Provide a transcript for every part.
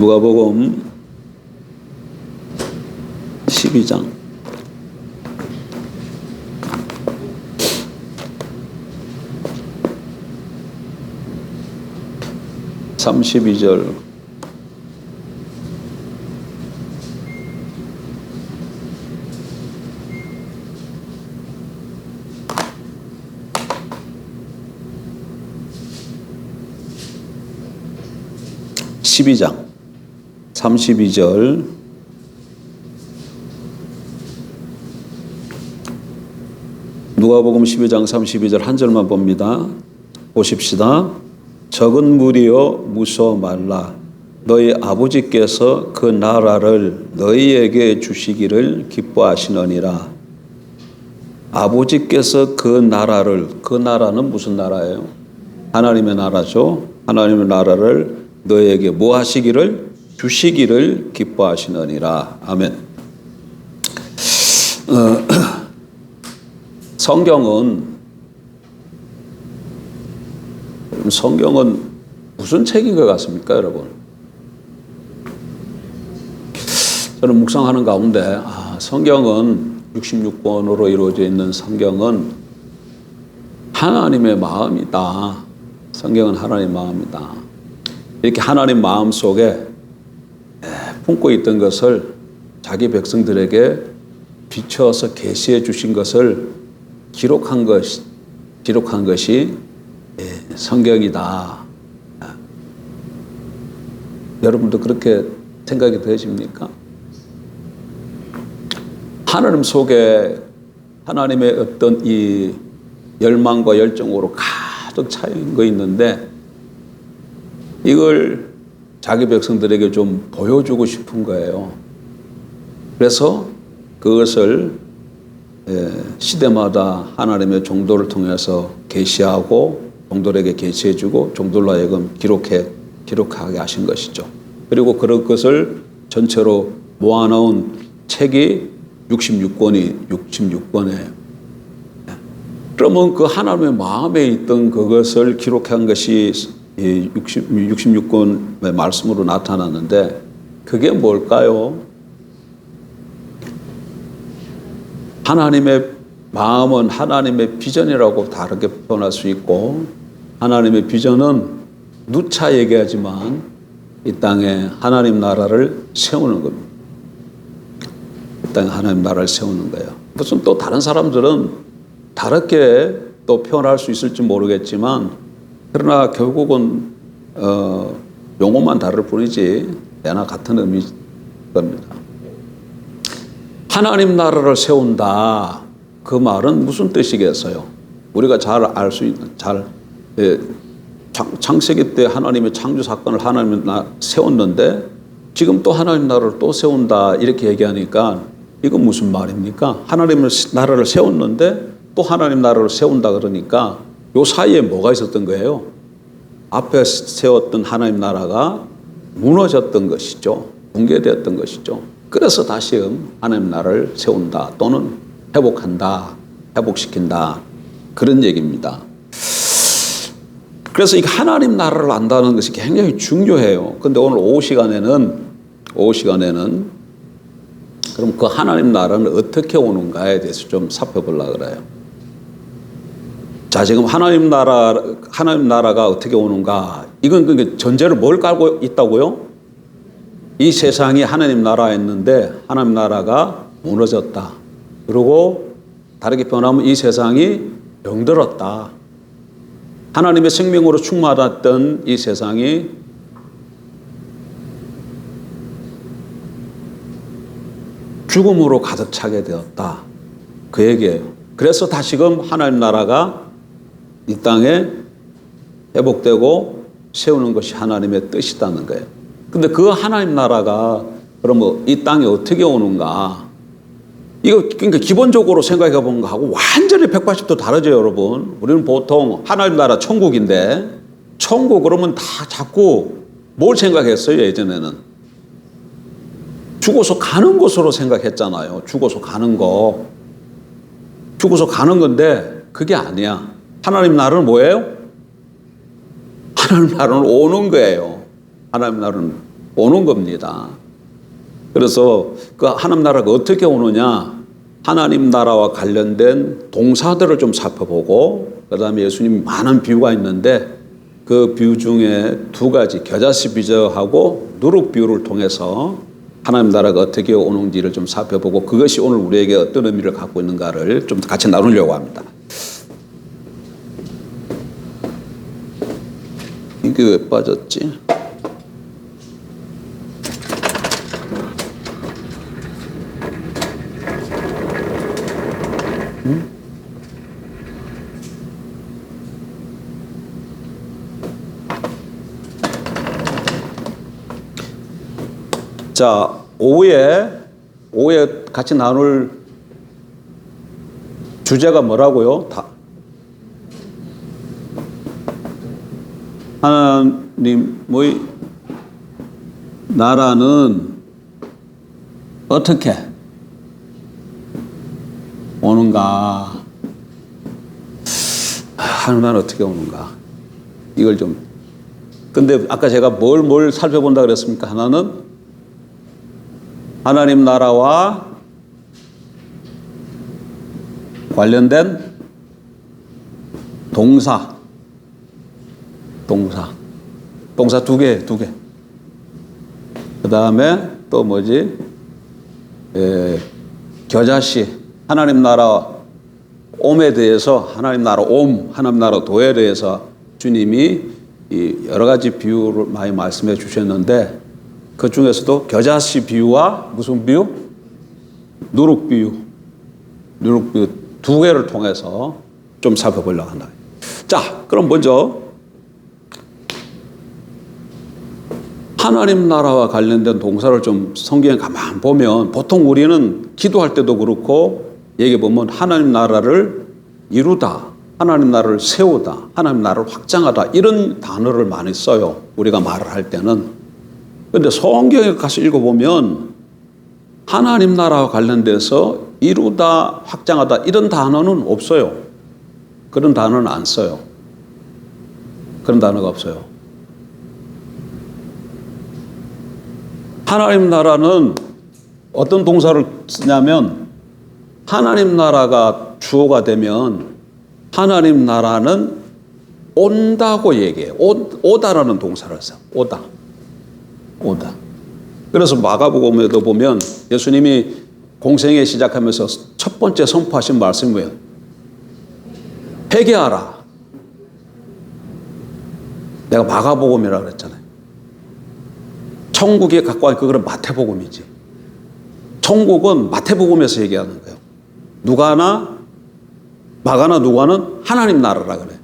누가복음 12장 32절 (12장) 32절 누가복음 12장 32절 한 절만 봅니다. 보십시다. 적은 무리여 무서워 말라. 너희 아버지께서 그 나라를 너희에게 주시기를 기뻐하시느니라. 아버지께서 그 나라는 무슨 나라예요? 하나님의 나라죠. 하나님의 나라를 너희에게 뭐 하시기를? 주시기를 기뻐하시느니라. 아멘. 성경은 무슨 책인 것 같습니까, 여러분? 저는 묵상하는 가운데 성경은 66권으로 이루어져 있는 성경은 하나님의 마음이다. 성경은 하나님의 마음이다. 이렇게 하나님 마음 속에 품고 있던 것을 자기 백성들에게 비춰서 계시해 주신 것을 기록한 것이 성경이다. 여러분도 그렇게 생각이 되십니까? 하나님 속에 하나님의 어떤 이 열망과 열정으로 가득 차 있는 거 있는데 이걸 자기 백성들에게 좀 보여주고 싶은 거예요. 그래서 그것을 시대마다 하나님의 종도를 통해서 계시하고 종들에게 계시해주고 종들로 하여금 기록하게 하신 것이죠. 그리고 그런 것을 전체로 모아놓은 책이 66권이에요. 그러면 그 하나님의 마음에 있던 그것을 기록한 것이 66권의 말씀으로 나타났는데 그게 뭘까요? 하나님의 마음은 하나님의 비전이라고 다르게 표현할 수 있고 하나님의 비전은 누차 얘기하지만 이 땅에 하나님 나라를 세우는 겁니다. 이 땅에 하나님 나라를 세우는 거예요. 무슨 또 다른 사람들은 다르게 또 표현할 수 있을지 모르겠지만 그러나 결국은 용어만 다를 뿐이지 내나 같은 의미일 겁니다. 하나님 나라를 세운다. 그 말은 무슨 뜻이겠어요? 우리가 잘 알 수 있는 창세기 때 하나님의 창조 사건을 하나님이 세웠는데 지금 또 하나님 나라를 또 세운다 이렇게 얘기하니까 이건 무슨 말입니까? 하나님의 나라를 세웠는데 또 하나님 나라를 세운다 그러니까 요 사이에 뭐가 있었던 거예요? 앞에 세웠던 하나님 나라가 무너졌던 것이죠. 붕괴되었던 것이죠. 그래서 다시금 하나님 나라를 세운다 또는 회복한다, 회복시킨다 그런 얘기입니다. 그래서 이 하나님 나라를 안다는 것이 굉장히 중요해요. 그런데 오늘 오후 시간에는 그럼 그 하나님 나라는 어떻게 오는가에 대해서 좀 살펴보려고 그래요. 자, 지금 하나님 나라가 어떻게 오는가? 이건 전제를 뭘 깔고 있다고요? 이 세상이 하나님 나라였는데 하나님 나라가 무너졌다. 그리고 다르게 표현하면 이 세상이 병들었다. 하나님의 생명으로 충만했던 이 세상이 죽음으로 가득 차게 되었다. 그 얘기예요. 그래서 다시금 하나님 나라가 이 땅에 회복되고 세우는 것이 하나님의 뜻이라는 거예요. 근데 그 하나님 나라가 그러면 이 땅에 어떻게 오는가? 이거 그러니까 기본적으로 생각해 본 거하고 완전히 180도 다르죠, 여러분. 우리는 보통 하나님 나라 천국인데 천국 그러면 다 자꾸 뭘 생각했어요, 예전에는? 죽어서 가는 곳으로 생각했잖아요. 죽어서 가는 거. 죽어서 가는 건데 그게 아니야. 하나님 나라는 뭐예요? 하나님 나라는 오는 거예요. 하나님 나라는 오는 겁니다. 그래서 그 하나님 나라가 어떻게 오느냐? 하나님 나라와 관련된 동사들을 좀 살펴보고, 그 다음에 예수님이 많은 비유가 있는데 그 비유 중에 두 가지, 겨자씨 비유하고 누룩 비유를 통해서 하나님 나라가 어떻게 오는지를 좀 살펴보고, 그것이 오늘 우리에게 어떤 의미를 갖고 있는가를 좀 같이 나누려고 합니다. 이게 왜 빠졌지? 자, 오후에 같이 나눌 주제가 뭐라고요? 하나님의 나라는 어떻게 오는가? 하나님 나라는 어떻게 오는가? 이걸 좀. 근데 아까 제가 뭘 살펴본다 그랬습니까? 하나는 하나님 나라와 관련된 동사 두 개. 그 다음에 또 뭐지? 겨자씨, 하나님 나라 옴에 대해서, 하나님 나라 옴, 하나님 나라 도에 대해서 주님이 이 여러 가지 비유를 많이 말씀해 주셨는데, 그 중에서도 겨자씨 비유와 무슨 비유? 누룩 비유 두 개를 통해서 좀 살펴보려고 한다. 자, 그럼 먼저 하나님 나라와 관련된 동사를 좀 성경에 가만 보면, 보통 우리는 기도할 때도 그렇고 얘기해 보면 하나님 나라를 이루다, 하나님 나라를 세우다, 하나님 나라를 확장하다, 이런 단어를 많이 써요. 우리가 말을 할 때는. 그런데 성경에 가서 읽어보면 하나님 나라와 관련돼서 이루다, 확장하다 이런 단어는 없어요. 그런 단어는 안 써요. 그런 단어가 없어요. 하나님 나라는 어떤 동사를 쓰냐면, 하나님 나라가 주어가 되면 하나님 나라는 온다고 얘기해요. 오다라는 동사를 써요. 오다. 그래서 마가복음에도 보면 예수님이 공생애 시작하면서 첫 번째 선포하신 말씀이 뭐예요? 회개하라. 내가 마가복음이라고 그랬잖아요. 천국에 갖고 와, 그거는 마태복음이지. 천국은 마태복음에서 얘기하는 거예요. 마가나 누가는 하나님 나라라 그래.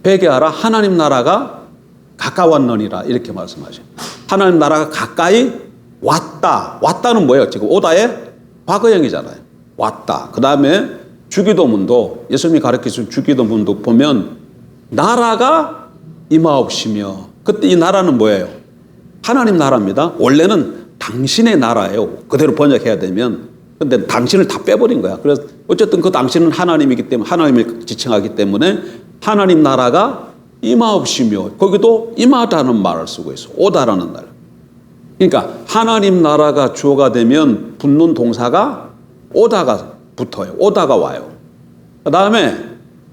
회개하라, 하나님 나라가 가까웠느니라, 이렇게 말씀하셔요. 하나님 나라가 가까이 왔다. 왔다는 뭐예요? 지금 오다의 과거형이잖아요. 왔다. 그 다음에 주기도문도, 예수님이 가르치신 주기도문도 보면 나라가 임하옵시며, 그때 이 나라는 뭐예요? 하나님 나라입니다. 원래는 당신의 나라예요. 그대로 번역해야 되면. 근데 당신을 다 빼버린 거야. 그래서 어쨌든 그 당신은 하나님이기 때문에, 하나님을 지칭하기 때문에 하나님 나라가 임하옵시며, 거기도 임하다는 말을 쓰고 있어. 오다라는 말. 그러니까 하나님 나라가 주어가 되면 붙는 동사가 오다가 붙어요. 오다가 와요. 그 다음에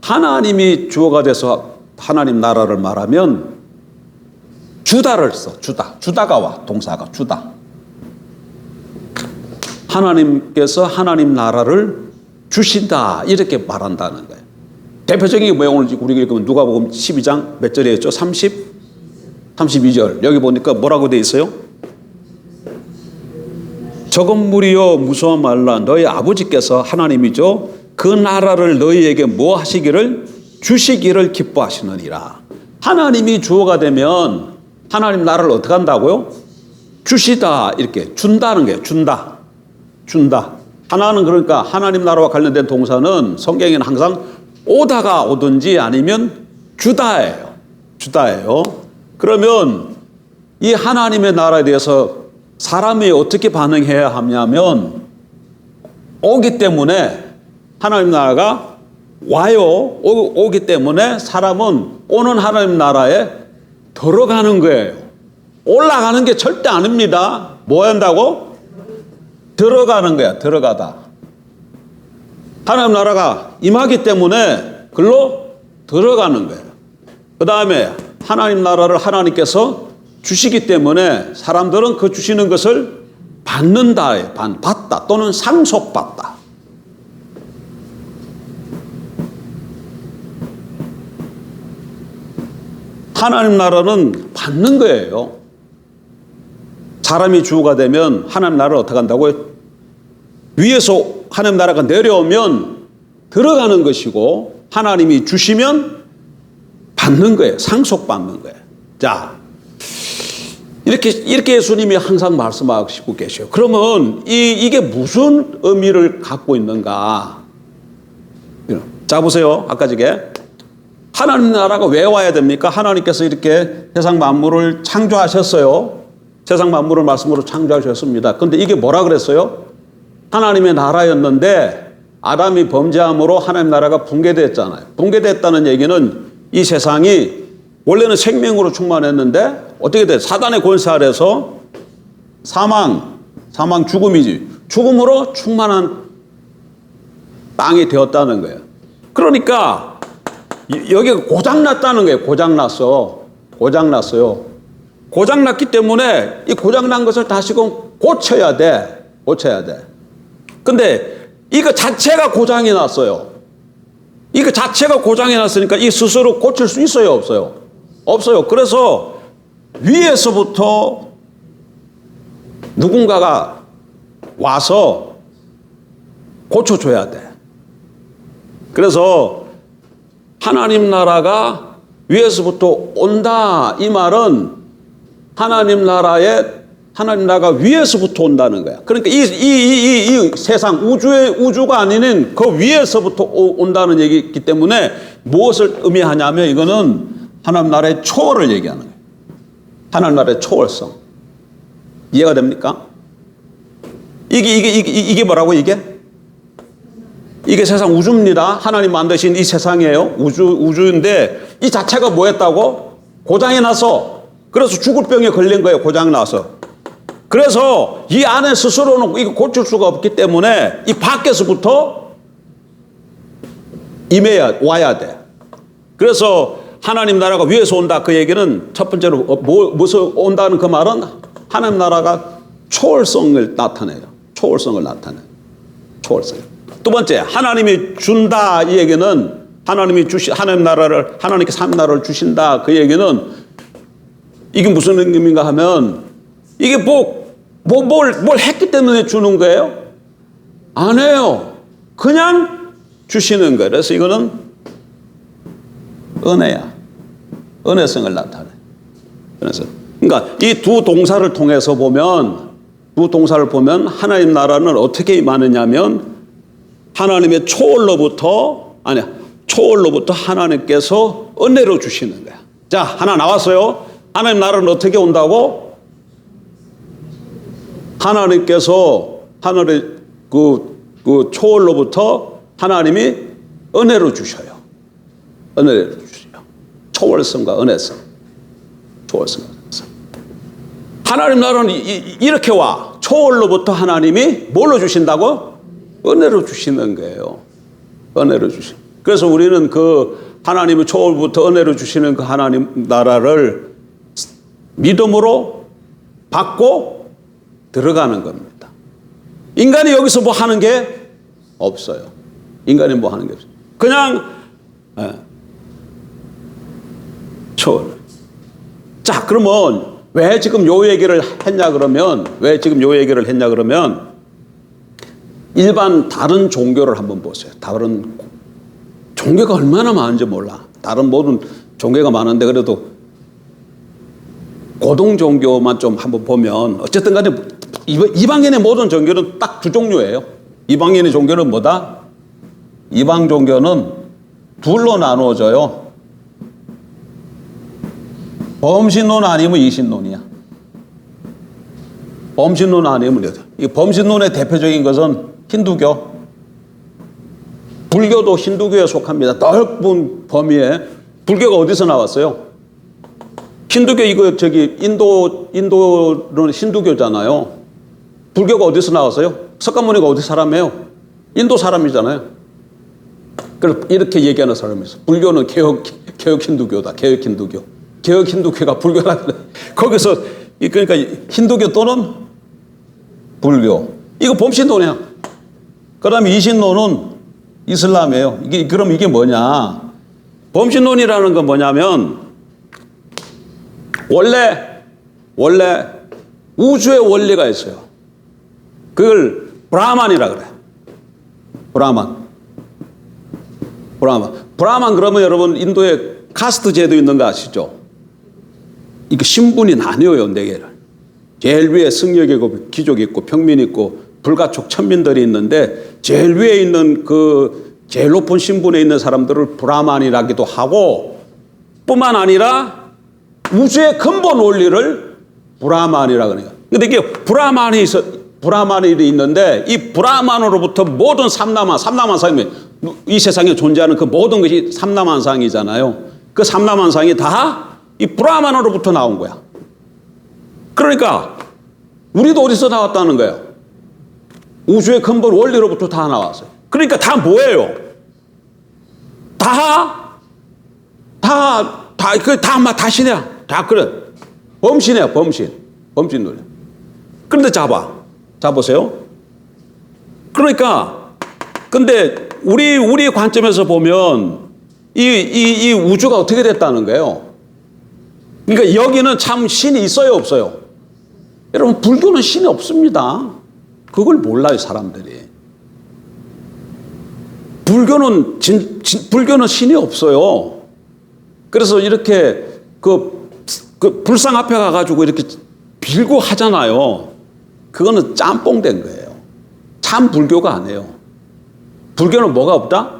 하나님이 주어가 돼서 하나님 나라를 말하면 주다를 써. 주다가 와. 동사가 주다. 하나님께서 하나님 나라를 주신다, 이렇게 말한다는 거예요. 대표적인 게 뭐예요? 오늘 우리가 읽으면 누가복음 12장 몇 절이었죠? 32절. 여기 보니까 뭐라고 돼 있어요? 적은 무리여 무서워 말라. 너희 아버지께서 하나님이죠. 그 나라를 너희에게 뭐 하시기를? 주시기를 기뻐하시느니라. 하나님이 주어가 되면 하나님 나라를 어떻게 한다고요? 주시다, 이렇게 준다는 거예요. 준다. 하나는, 그러니까 하나님 나라와 관련된 동사는 성경에는 항상 오다가 오든지 아니면 주다예요. 그러면 이 하나님의 나라에 대해서 사람이 어떻게 반응해야 하냐면, 오기 때문에 하나님 나라가 와요. 오기 때문에 사람은 오는 하나님 나라에 들어가는 거예요. 올라가는 게 절대 아닙니다. 뭐 한다고? 들어가는 거야. 들어가다. 하나님 나라가 임하기 때문에 글로 들어가는 거예요. 그 다음에 하나님 나라를 하나님께서 주시기 때문에 사람들은 그 주시는 것을 받는다, 받다 또는 상속받다. 하나님 나라는 받는 거예요. 사람이 주가 되면 하나님 나라를 어떻게 한다고요? 위에서 하나님 나라가 내려오면 들어가는 것이고 하나님이 주시면 받는 거예요. 상속받는 거예요. 자, 이렇게 예수님이 항상 말씀하시고 계셔요. 그러면 이게 무슨 의미를 갖고 있는가? 자, 보세요. 아까 저게 하나님 나라가 왜 와야 됩니까? 하나님께서 이렇게 세상 만물을 창조하셨어요. 세상 만물을 말씀으로 창조하셨습니다. 근데 이게 뭐라 그랬어요? 하나님의 나라였는데 아담이 범죄함으로 하나님 나라가 붕괴됐잖아요. 붕괴됐다는 얘기는 이 세상이 원래는 생명으로 충만했는데 어떻게 돼? 사단의 권세 아래서 사망 죽음이지. 죽음으로 충만한 땅이 되었다는 거예요. 그러니까 여기가 고장났다는 거예요. 고장났어요. 고장났기 때문에 이 고장난 것을 다시금 고쳐야 돼. 근데 이거 자체가 고장이 났어요. 이거 자체가 고장이 났으니까 이 스스로 고칠 수 있어요? 없어요? 없어요. 그래서 위에서부터 누군가가 와서 고쳐줘야 돼. 그래서 하나님 나라가 위에서부터 온다 이 말은 하나님 나라가 위에서부터 온다는 거야. 그러니까 이 세상 우주가 아닌 그 위에서부터 온다는 얘기이기 때문에 무엇을 의미하냐면 이거는 하나님 나라의 초월을 얘기하는 거예요. 하나님 나라의 초월성. 이해가 됩니까? 이게 뭐라고 이게 세상 우주입니다. 하나님 만드신 이 세상이에요. 우주인데 이 자체가 뭐였다고? 고장이 나서. 그래서 죽을 병에 걸린 거예요. 고장이 나서. 그래서 이 안에 스스로는 이거 고칠 수가 없기 때문에 이 밖에서부터 와야 돼. 그래서 하나님 나라가 위에서 온다. 그 얘기는 첫 번째로 무엇을 온다는 그 말은 하나님 나라가 초월성을 나타내요. 초월성. 두 번째, 하나님이 준다. 이 얘기는 하나님께서 하나님 나라를 주신다. 그 얘기는 이게 무슨 의미인가 하면 이게 뭘 했기 때문에 주는 거예요? 안 해요. 그냥 주시는 거예요. 그래서 이거는 은혜야. 은혜성을 나타내. 그래서 그러니까 이 두 동사를 통해서 보면 하나님 나라는 어떻게 임하느냐면 하나님의 초월로부터 하나님께서 은혜로 주시는 거야. 자, 하나 나왔어요. 하나님 나라는 어떻게 온다고? 하나님께서 하늘의 그 초월로부터 하나님이 은혜로 주셔요. 초월성과 은혜성. 하나님 나라는 이렇게 와. 초월로부터 하나님이 뭘로 주신다고? 은혜로 주시는 거예요. 그래서 우리는 그 하나님의 초월부터 은혜로 주시는 그 하나님 나라를 믿음으로 받고 들어가는 겁니다. 인간이 여기서 뭐 하는 게 없어요. 그냥 초월. 자, 그러면 왜 지금 요 얘기를 했냐 그러면 일반 다른 종교를 한번 보세요. 다른 종교가 얼마나 많은지 몰라. 다른 모든 종교가 많은데 그래도 고등 종교만 좀 한번 보면 어쨌든 간에 이방인의 모든 종교는 딱 두 종류예요. 이방인의 종교는 뭐다? 이방 종교는 둘로 나누어져요. 범신론 아니면 이신론이야. 범신론 아니면 이 범신론의 대표적인 것은 힌두교. 불교도 힌두교에 속합니다. 넓은 범위에. 불교가 어디서 나왔어요? 힌두교 이거 저기 인도는 힌두교잖아요. 불교가 어디서 나왔어요? 석가모니가 어디 사람이에요? 인도 사람이잖아요. 그래서 이렇게 얘기하는 사람이 있어. 불교는 개혁 힌두교다. 개혁 힌두교. 개혁 힌두교가 불교라 그래. 거기서 그러니까 힌두교 또는 불교. 이거 범신론이야. 그다음에 이신론은 이슬람이에요. 그럼 이게 뭐냐? 범신론이라는 건 뭐냐면 원래 우주의 원리가 있어요. 그걸 브라만이라 그래. 브라만 그러면 여러분 인도에 카스트 제도 있는 거 아시죠? 이거 신분이 나뉘어요, 네 개를. 제일 위에 승려계고 귀족이 있고 평민이 있고 불가촉 천민들이 있는데 제일 위에 있는 그 제일 높은 신분에 있는 사람들을 브라만이라기도 하고 뿐만 아니라 우주의 근본 원리를 브라만이라 그래요. 근데 이게 브라만이 있는데 이 브라만으로부터 모든 삼라만상이 이 세상에 존재하는 그 모든 것이 삼라만상이잖아요. 그 삼라만상이 다 이 브라만으로부터 나온 거야. 그러니까 우리도 어디서 나왔다는 거예요? 우주의 근본 원리로부터 다 나왔어요. 그러니까 다 뭐예요? 다 신이야. 다 그래. 범신이야, 범신론이야. 그런데 잡으세요. 그러니까 근데 우리 관점에서 보면 이 우주가 어떻게 됐다는 거예요? 그러니까 여기는 참 신이 있어요, 없어요? 여러분, 불교는 신이 없습니다. 그걸 몰라요, 사람들이. 불교는 신이 없어요. 그래서 이렇게 그 불상 앞에 가가지고 이렇게 빌고 하잖아요. 그거는 짬뽕 된 거예요. 참 불교가 아니에요. 불교는 뭐가 없다?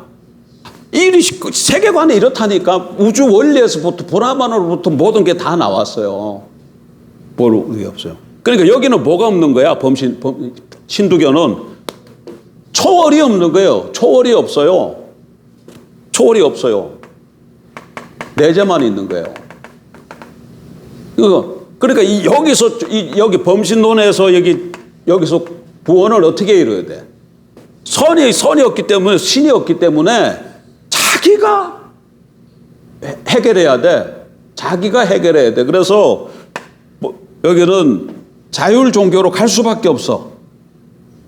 이 세계관이 이렇다니까. 우주 원리에서부터 브라만으로부터 모든 게 다 나왔어요. 뭘 없어요. 그러니까 여기는 뭐가 없는 거야? 신두교는 초월이 없는 거예요. 초월이 없어요. 내재만 있는 거예요. 그러니까 여기 범신론에서 여기서 구원을 어떻게 이루어야 돼? 선이 없기 때문에, 신이 없기 때문에 자기가 해결해야 돼. 그래서 여기는 자율 종교로 갈 수밖에 없어.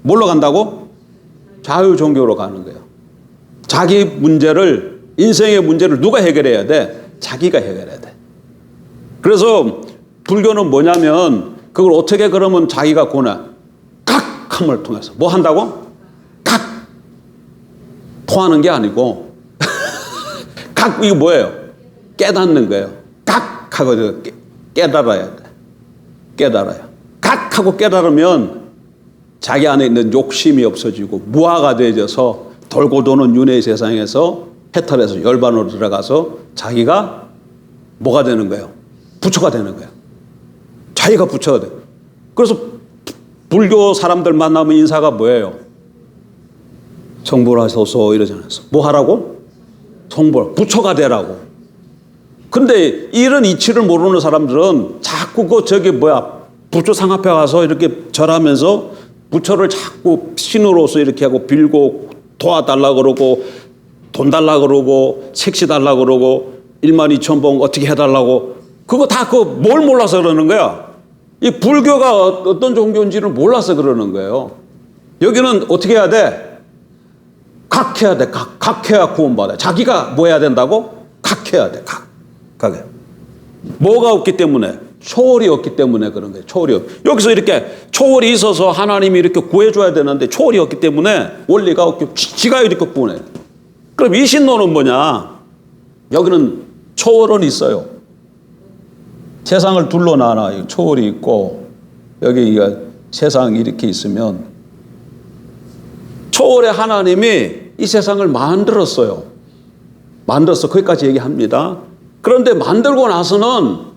뭘로 간다고? 자율 종교로 가는 거예요. 자기 문제를, 인생의 문제를 누가 해결해야 돼? 자기가 해결해야 돼. 그래서 불교는 뭐냐면 그걸 어떻게 그러면 자기가 구원해? 각함을 통해서. 뭐 한다고? 토하는 게 아니고 이거 뭐예요? 깨닫는 거예요. 하고 깨달아야 돼. 하고 깨달으면 자기 안에 있는 욕심이 없어지고 무아가 되어져서 돌고 도는 윤회의 세상에서 해탈해서 열반으로 들어가서 자기가 뭐가 되는 거예요? 부처가 되는 거예요. 자기가 부처가 돼요. 그래서 불교 사람들 만나면 인사가 뭐예요? 성불하소서 이러잖아요. 뭐 하라고? 성불. 부처가 되라고. 근데 이런 이치를 모르는 사람들은 자꾸 부처상 앞에 가서 이렇게 절하면서 부처를 자꾸 신으로서 이렇게 하고 빌고 도와달라 그러고 돈 달라 그러고 색시 달라 그러고 12,000봉 어떻게 해달라고. 그거 다 뭘 몰라서 그러는 거야. 이 불교가 어떤 종교인지를 몰라서 그러는 거예요. 여기는 어떻게 해야 돼? 각해야 돼. 각해야 구원받아. 자기가 뭐 해야 된다고? 각해야 돼. 각해. 뭐가 없기 때문에? 초월이 없기 때문에 그런 거예요. 여기서 이렇게 초월이 있어서 하나님이 이렇게 구해줘야 되는데 초월이 없기 때문에 원리가 없고 지가 이렇게 구원해. 그럼 이 신론은 뭐냐? 여기는 초월은 있어요. 세상을 둘러놔 초월이 있고 여기 세상이 이렇게 있으면 초월의 하나님이 이 세상을 만들었어요. 거기까지 얘기합니다. 그런데 만들고 나서는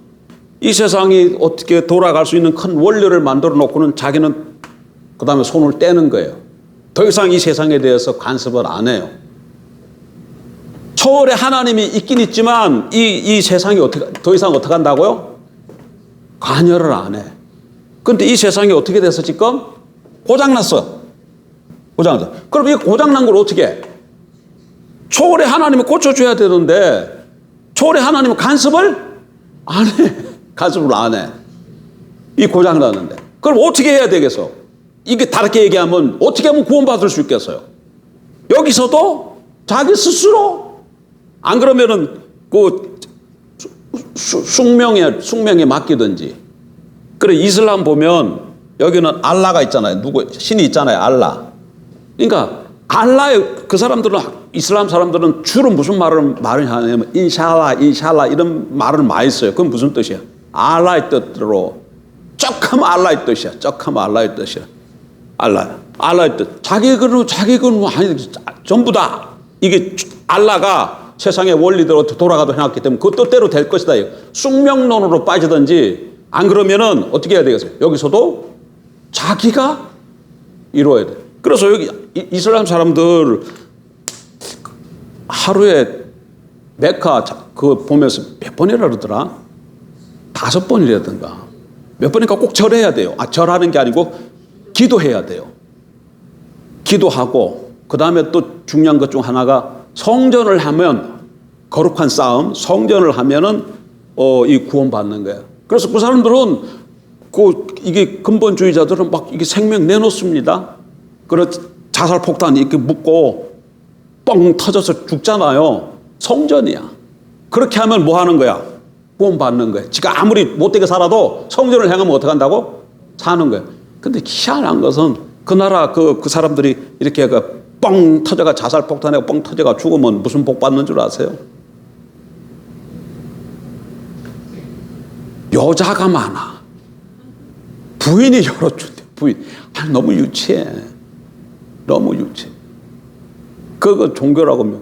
이 세상이 어떻게 돌아갈 수 있는 큰 원리를 만들어 놓고는 자기는 그 다음에 손을 떼는 거예요. 더 이상 이 세상에 대해서 간섭을 안 해요. 초월의 하나님이 있긴 있지만 이 세상이 더 이상 어떻게 한다고요? 관여를 안 해. 근데 이 세상이 어떻게 돼서 지금 고장났어. 고장났어. 그럼 이 고장난 걸 어떻게 해? 초월의 하나님이 고쳐줘야 되는데 초월의 하나님은 간섭을 안 해. 간섭을 안 해. 이 고장났는데. 그럼 어떻게 해야 되겠어? 이게 다르게 얘기하면 어떻게 하면 구원받을 수 있겠어요? 여기서도 자기 스스로 안 그러면은 그 숙명에 맡기든지. 그래 이슬람 보면 여기는 알라가 있잖아요. 누구 신이 있잖아요. 알라. 그러니까 알라의 그 사람들은 이슬람 사람들은 주로 무슨 말을 하냐면 인샬라 이런 말을 많이 써요. 그건 무슨 뜻이야? 알라의 뜻으로 쩍하면 알라의 뜻이야. 쩍하면 알라의 뜻이야. 알라의 뜻. 자기 건 아니 전부 다 이게 알라가 세상의 원리대로 돌아가도 해놨기 때문에 그 뜻대로 될 것이다. 숙명론으로 빠지든지 안 그러면은 어떻게 해야 되겠어요? 여기서도 자기가 이루어야 돼. 그래서 여기 이슬람 사람들 하루에 메카 그 보면서 몇 번이라 그러더라? 5번이라든가 몇 번이니까 꼭 절해야 돼요. 절하는 게 아니고 기도해야 돼요. 기도하고 그 다음에 또 중요한 것 중 하나가 성전을 하면 거룩한 싸움, 성전을 하면은 이 구원받는 거예요. 그래서 그 사람들은 이게 근본주의자들은 막 이게 생명 내놓습니다. 그래 자살 폭탄 이렇게 묻고 뻥 터져서 죽잖아요. 성전이야. 그렇게 하면 뭐 하는 거야? 구원받는 거야. 지가 아무리 못되게 살아도 성전을 향하면 어떻게 한다고? 사는 거야. 근데 희한한 것은 그 나라 그 사람들이 이렇게 뻥 터져가 자살 폭탄에 뻥 터져가 죽으면 무슨 복 받는 줄 아세요? 여자가 많아. 부인이 열어준대. 부인. 너무 유치해. 너무 유치해. 그거 종교라고.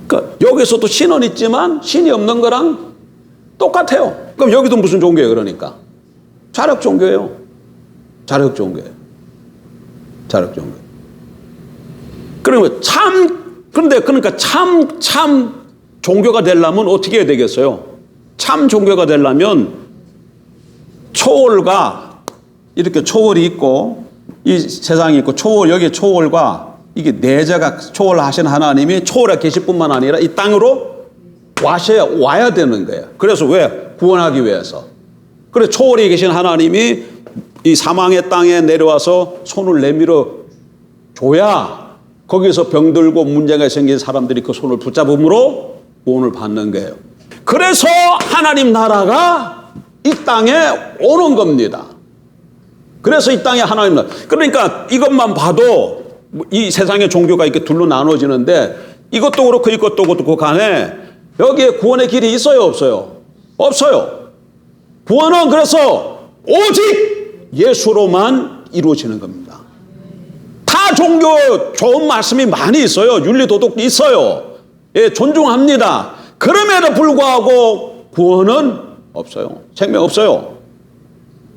그러니까 여기서도 신은 있지만 신이 없는 거랑 똑같아요. 그럼 여기도 무슨 종교예요? 그러니까 자력 종교예요. 자력 종교예요. 자력 종교. 그러면 그러니까 참 종교가 되려면 어떻게 해야 되겠어요? 참 종교가 되려면 초월과 이렇게 초월이 있고 이 세상이 있고 여기 초월과 이게 내재가 초월하신 하나님이 초월에 계실 뿐만 아니라 이 땅으로 와야 되는 거예요. 그래서 왜? 구원하기 위해서. 그래서 초월에 계신 하나님이 이 사망의 땅에 내려와서 손을 내밀어 줘야 거기서 병들고 문제가 생긴 사람들이 그 손을 붙잡음으로 구원을 받는 거예요. 그래서 하나님 나라가 이 땅에 오는 겁니다. 그래서 이 땅에 하나님 나라. 그러니까 이것만 봐도 이 세상의 종교가 이렇게 둘로 나눠지는데 이것도 그렇고 간에 여기에 구원의 길이 있어요, 없어요? 없어요. 구원은 그래서 오직 예수로만 이루어지는 겁니다. 타 종교 좋은 말씀이 많이 있어요. 윤리 도덕도 있어요. 예, 존중합니다. 그럼에도 불구하고 구원은 없어요. 생명 없어요.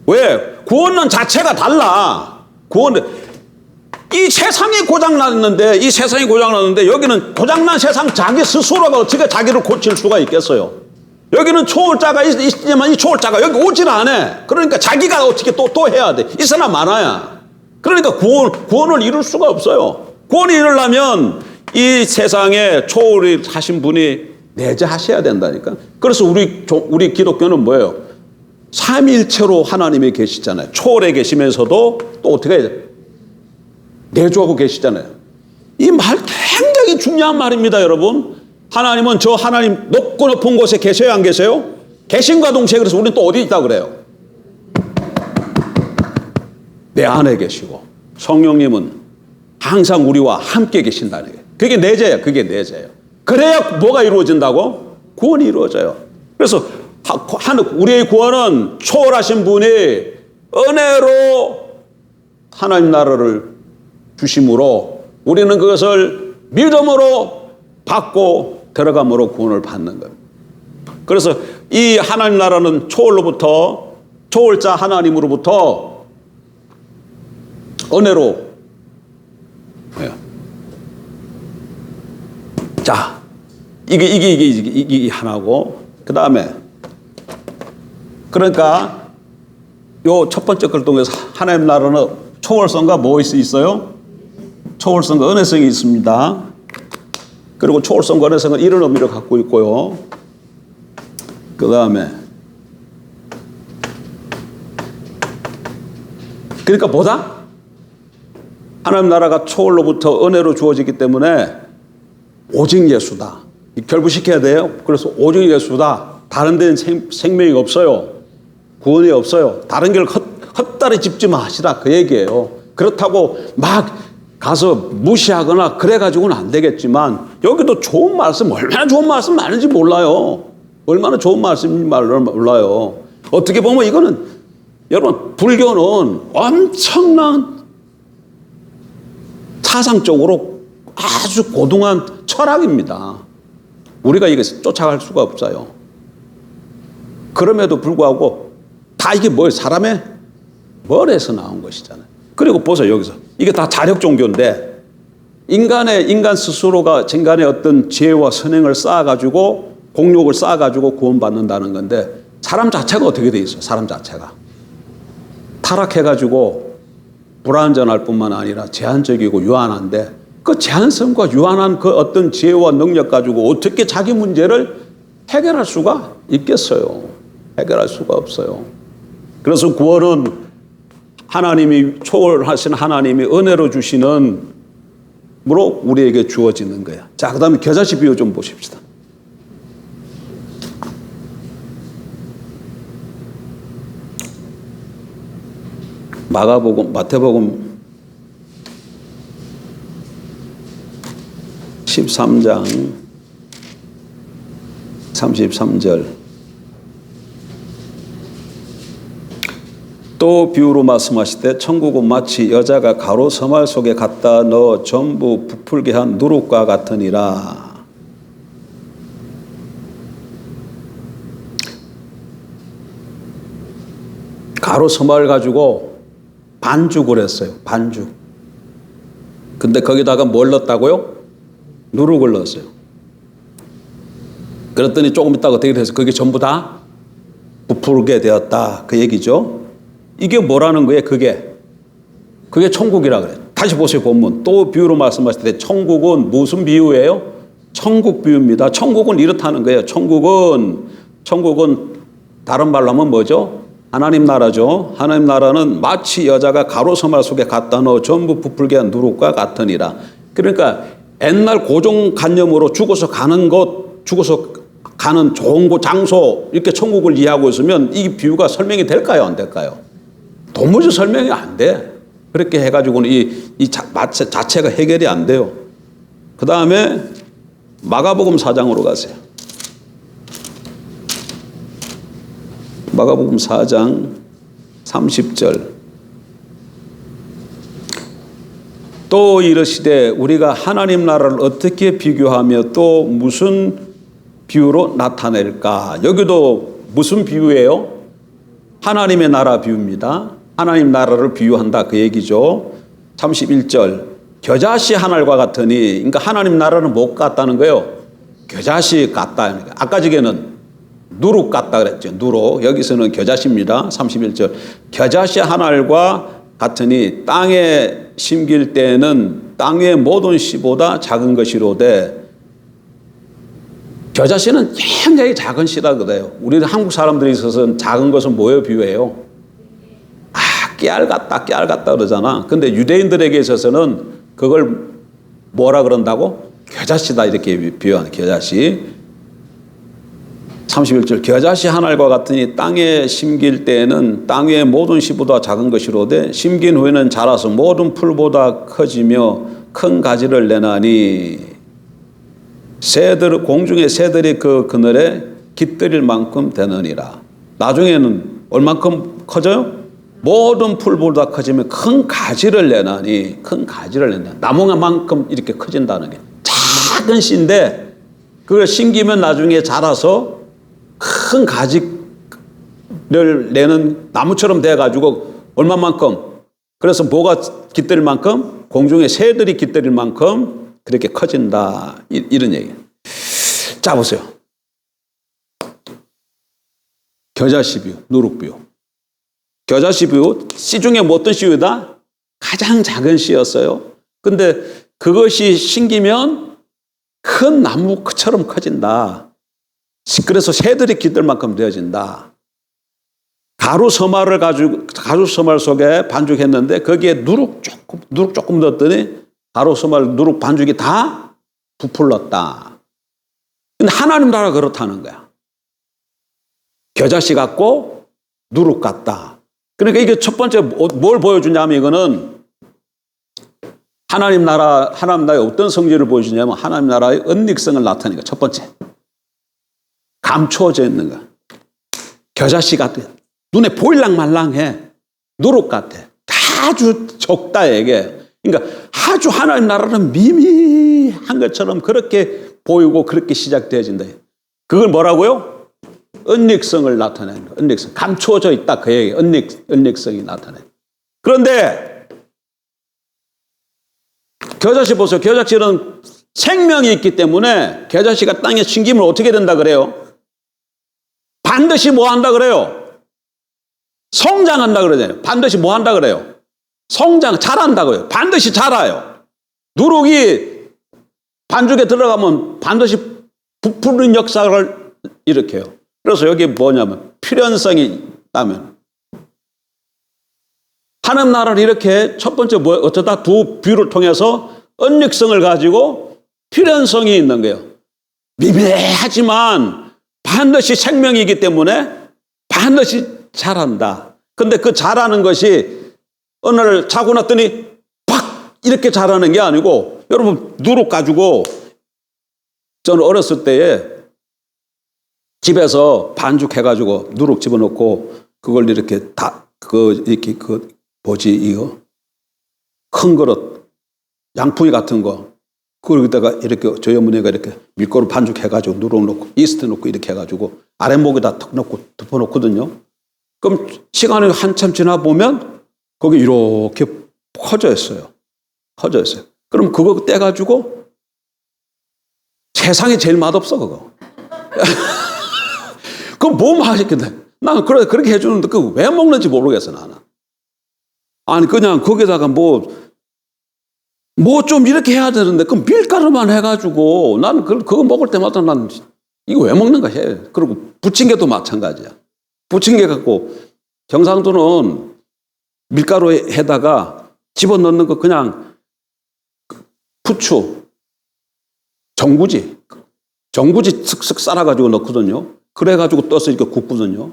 왜? 구원은 자체가 달라. 구원은 이 세상이 고장났는데 여기는 고장난 세상 자기 스스로가 어떻게 자기를 고칠 수가 있겠어요? 여기는 초월자가 있지만 이 초월자가 여기 오질 않아. 그러니까 자기가 어떻게 또 해야 돼. 이 사람 많아야. 그러니까 구원을 이룰 수가 없어요. 구원을 이루려면 이 세상에 초월을 하신 분이 내재하셔야 된다니까. 그래서 우리 기독교는 뭐예요? 삼위일체로 하나님이 계시잖아요. 초월에 계시면서도 또 어떻게 해야 돼? 내주하고 계시잖아요. 이 말 굉장히 중요한 말입니다, 여러분. 하나님은 저 하나님 높고 높은 곳에 계세요, 안 계세요? 계신과 동시에 그래서 우리는 또 어디 있다 그래요? 내 안에 계시고 성령님은 항상 우리와 함께 계신다는 게 그게 내재예요. 그게 내재예요. 그래야 뭐가 이루어진다고? 구원이 이루어져요. 그래서 우리의 구원은 초월하신 분이 은혜로 하나님 나라를 주심으로 우리는 그것을 믿음으로 받고 들어감으로 구원을 받는 겁니다. 그래서 이 하나님 나라는 초월자 하나님으로부터 은혜로. 자, 이게 하나고, 그 다음에 그러니까 요 첫 번째 걸 통해서 하나님 나라는 초월성과 뭐 있어요? 초월성과 은혜성이 있습니다. 그리고 초월성과 은혜성은 이런 의미를 갖고 있고요. 그 다음에 그러니까 보다 하나님 나라가 초월로부터 은혜로 주어지기 때문에 오직 예수다. 결부시켜야 돼요. 그래서 오직 예수다. 다른 데는 생명이 없어요. 구원이 없어요. 다른 길 헛다리 짚지 마시라 그 얘기예요. 그렇다고 막 가서 무시하거나 그래가지고는 안 되겠지만 여기도 좋은 말씀, 얼마나 좋은 말씀 많은지 몰라요. 얼마나 좋은 말씀인지 몰라요. 어떻게 보면 이거는 여러분 불교는 엄청난 사상적으로 아주 고등한 철학입니다. 우리가 이것을 쫓아갈 수가 없어요. 그럼에도 불구하고 다 이게 뭐예요? 사람의 머리에서 나온 것이잖아요. 그리고 보세요. 여기서 이게 다 자력 종교인데 인간 스스로가 인간의 어떤 지혜와 선행을 쌓아가지고 공력을 쌓아가지고 구원받는다는 건데 사람 자체가 어떻게 돼 있어요? 사람 자체가 타락해가지고 불완전할 뿐만 아니라 제한적이고 유한한데 그 제한성과 유한한 그 어떤 지혜와 능력 가지고 어떻게 자기 문제를 해결할 수가 있겠어요? 해결할 수가 없어요. 그래서 구원은 하나님이 초월하신 하나님이 은혜로 주시는 으로 우리에게 주어지는 거야. 자, 그 다음에 겨자씨 비유 좀 보십시다. 마태복음 13장 33절 또 비유로 말씀하시되 천국은 마치 여자가 가로 서말 속에 갖다 넣어 전부 부풀게 한 누룩과 같으니라. 가로 서말 가지고 반죽을 했어요. 반죽. 근데 거기다가 뭘 넣었다고요? 누룩을 넣었어요. 그랬더니 조금 있다가 어떻게 돼서 그게 전부 다 부풀게 되었다. 그 얘기죠. 이게 뭐라는 거예요? 그게 천국이라 그래요. 다시 보세요. 본문. 또 비유로 말씀하실 때 천국은 무슨 비유예요? 천국 비유입니다. 천국은 이렇다는 거예요. 천국은 다른 말로 하면 뭐죠? 하나님 나라죠. 하나님 나라는 마치 여자가 가로 서말 속에 갖다 넣어 전부 부풀게 한 누룩과 같으니라. 그러니까 옛날 고정관념으로 죽어서 가는 좋은 곳, 장소 이렇게 천국을 이해하고 있으면 이 비유가 설명이 될까요? 안 될까요? 도무지 설명이 안 돼. 그렇게 해가지고는 이 자체가 해결이 안 돼요. 그 다음에 마가복음 4장으로 가세요. 마가복음 4장 30절 또 이르시되 우리가 하나님 나라를 어떻게 비교하며 또 무슨 비유로 나타낼까? 여기도 무슨 비유예요? 하나님의 나라 비유입니다. 하나님 나라를 비유한다 그 얘기죠. 31절 겨자씨 한 알과 같으니 그러니까 하나님 나라는 못 같다는 거예요. 겨자씨 같다. 아까 저게는 누룩 같다 그랬죠. 누룩. 여기서는 겨자씨입니다. 31절 겨자씨 한 알과 같으니 땅에 심길 때에는 땅의 모든 씨보다 작은 것이로되 겨자씨는 굉장히 작은 씨라 그래요. 우리 한국 사람들이 있어서는 작은 것은 뭐에 비유해요? 깨알 같다 그러잖아. 근데 유대인들에게 있어서는 그걸 뭐라 그런다고? 겨자씨다 이렇게 비유하는 겨자씨. 31절 겨자씨 한 알과 같으니 땅에 심길 때에는 땅의 모든 씨보다 작은 것이로되 심긴 후에는 자라서 모든 풀보다 커지며 큰 가지를 내나니 공중의 새들이 그 그늘에 깃들일 만큼 되느니라. 나중에는 얼만큼 커져요? 모든 풀보다 커지면 큰 가지를 내나니 나무만큼 이렇게 커진다는 게 작은 씨인데 그걸 심기면 나중에 자라서 큰 가지를 내는 나무처럼 돼가지고 얼마만큼 그래서 뭐가 깃들일 만큼 공중의 새들이 깃들일 만큼 그렇게 커진다 이런 얘기예요. 자 보세요. 겨자씨 비유, 누룩 비유. 겨자씨 비유, 씨 중에 뭐 어떤 씨유다? 가장 작은 씨였어요. 근데 그것이 심기면 큰 나무처럼 커진다. 그래서 새들이 깃들 만큼 되어진다. 가루 서말을 가지고, 가루 서말 속에 반죽했는데 거기에 누룩 조금 넣었더니 가루 서말 누룩 반죽이 다 부풀렀다. 근데 하나님 나라가 그렇다는 거야. 겨자씨 같고 누룩 같다. 그러니까 이게 첫 번째 뭘 보여주냐면 이거는 하나님 나라의 어떤 성질을 보여주냐면 하나님 나라의 은닉성을 나타내니까 첫 번째. 감추어져 있는 거야. 겨자씨 같아. 눈에 보일랑말랑해. 누룩 같아. 아주 적다 이게. 그러니까 아주 하나님 나라는 미미한 것처럼 그렇게 보이고 그렇게 시작되어진다. 그걸 뭐라고요? 은닉성을 나타내는 거예요. 은닉성. 감추어져 있다 그 얘기예요. 은닉성이 나타내. 그런데 겨자씨 보세요. 겨자씨는 생명이 있기 때문에 겨자씨가 땅에 심기면 어떻게 된다 그래요? 반드시 뭐 한다 그래요? 성장한다 그러잖아요. 반드시 뭐 한다 그래요? 자란다고요. 반드시 자라요. 누룩이 반죽에 들어가면 반드시 부풀는 역사를 일으켜요. 그래서 여기 뭐냐면 필연성이 있다면 하나님 나라를 이렇게 첫 번째 어쩌다 두 비유를 통해서 은닉성을 가지고 필연성이 있는 거예요. 미미하지만 반드시 생명이기 때문에 반드시 자란다. 근데 그 자라는 것이 어느 날 자고 났더니 팍 이렇게 자라는 게 아니고 여러분 누룩 가지고 저는 어렸을 때에 집에서 반죽해가지고 누룩 집어넣고 그걸 이렇게 이거 큰 그릇 양푼이 같은 거 그거기다가 이렇게 저희 어머니가 이렇게 밀가루 반죽해가지고 누룩 넣고 이스트 넣고 이렇게 해가지고 아랫목에다 턱 넣고 덮어놓거든요. 그럼 시간이 한참 지나 보면 거기 이렇게 커져 있어요. 그럼 그거 떼가지고 세상에 제일 맛없어 그거. 그럼 뭐 맛있겠네. 나는 그렇게 해주는데 그거 왜 먹는지 모르겠어 나는. 아니 그냥 거기다가 뭐 좀 이렇게 해야 되는데 그 밀가루만 해가지고 나는 그거 먹을 때마다 난 이거 왜 먹는가 해. 그리고 부침개도 마찬가지야. 부침개 갖고 경상도는 밀가루에다가 집어넣는 거 그냥 부추, 정구지 쓱쓱 썰어가지고 넣거든요. 그래가지고 떠서 이렇게 굽거든요.